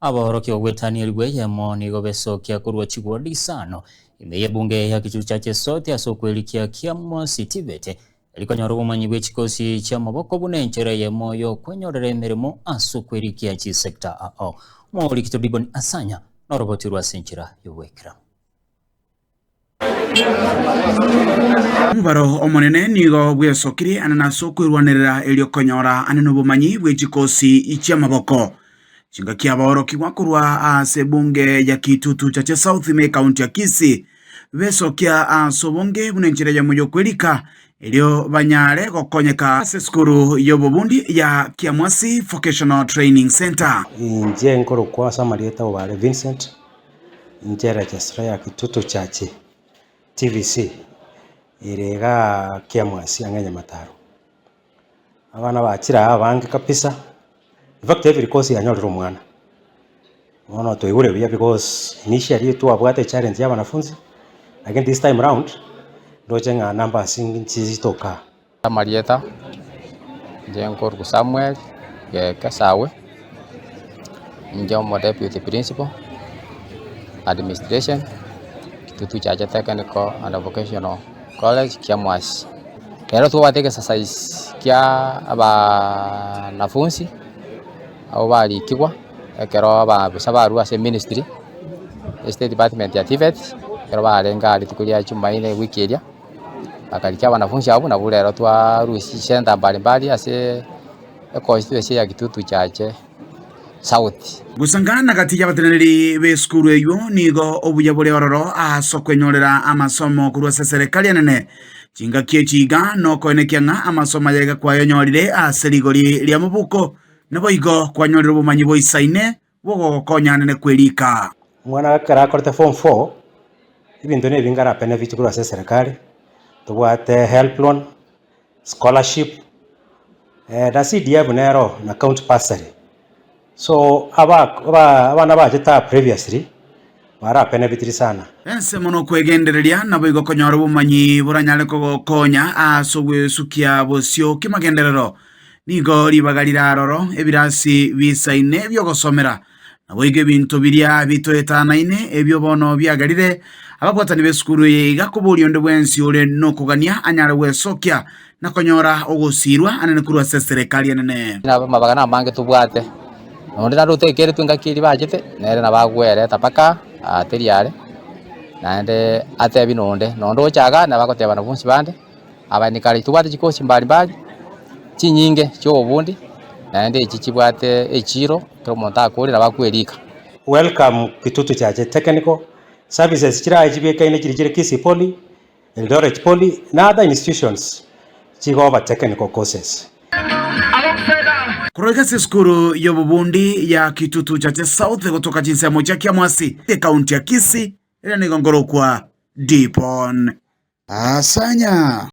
abahorokia ogwetanirwe yemo nigo besokia kurwa chigwa disano imeye bunge ya kichuchache sote asokwelikia Kiamwasi TVET elikonyora obumanyi bw'ekikosi ky'amaboko bunenchera yemo yokwenyorera emirimo asokwelikia chisekta ao mwaolikito Dibon Asanya noroboti rwa senchera yowekera Mubaro omonene nigo bwesokiri ananaso kwirwanirira eliokonyora anene obumanyi bw'ekikosi ky'amaboko chinga kia bahoroki wakurwa ase bunge ya Kitutu chache South me county ya Kisii besokia asobonge bunenchera ya moyo kwelika elio banyare gokonyeka ase skuru yobobundi ya Kiamwasi Vocational Training Center. Inje nkoro kwa samarieta obare Vincent njera jasra ya Kitutu chache TVC irega Kiamwasi anganya mataro abana bakira abange kapisa. In fact, every course is not Romana. No, to iure via because initially to avoid a challenge ya wanafunzi. Again this time round, dojenga namba singing chizi toka. Marieta, Jenkor Samuel, Kasawe, Njomo Deputy Principal, Administration, Kitutu Chache Technical and Vocational College, Kiamwasi. Kero tu wateke exercise kia aba nafunzi. Au bali kiwa ekero ba bisabaru ase ministry state department ya TVET kero balenga alitukulia chumba ile wiki ile akalikia wanafunzi abo na bulero twa rusi center mbalimbali ase constituency ya Kitutu Chache South gusangana kati y'abateneri be skuru eyo nigo obuya bole ororo asokwenyorera amasomo kurwa serikali anene chinga kiechiga no koenekianga amasomo yega kwayonyorire ase ligori lya mubuko nabo igo kwanyorera obumanyi boisaine bogokonyana kwelika mwana akara akorete form 4 ibintu ne bingara benefit kurwa serikali tubwate help loan scholarship da CDF nero na account bursary so abana bajeta previously bara benefit sana ense mono kwegendereria nabo igo konyora obumanyi buranyale kogokonya asogwe sukia bosio kimagenderero nigo ribagarira roro ebirasi bisaine byogosomera nabo ige bintu biria bitoetanaine ebyo bono byagarire abagwatani beskuru yiga kuburio ndo bwensi ore no kugania anyara wesokia nakonyora ogosirwa anene kurwa serikali anene na mabagana mange tubwate onde na rutekere twingakiri bajete nere na bagwere tapaka ateriare nande atebi nonde nondo chaga na bakoteba na bunsi bande abanikali tubate chikosi mbali chinyinge chobundi nande chichibwate echiro tomonta akorera bakwelika. Welcome Kitutu Chache Technical Services chira ijibeka ine chiri Kisii Poly, Eldoret Poly na other institutions chigoba technical courses. Kuroga skuru yobubundi ya Kitutu Chache South kutoka jinsi ya moja Kiamwasi county ya Kisii ila nigongoro kwa Dibon Asanya.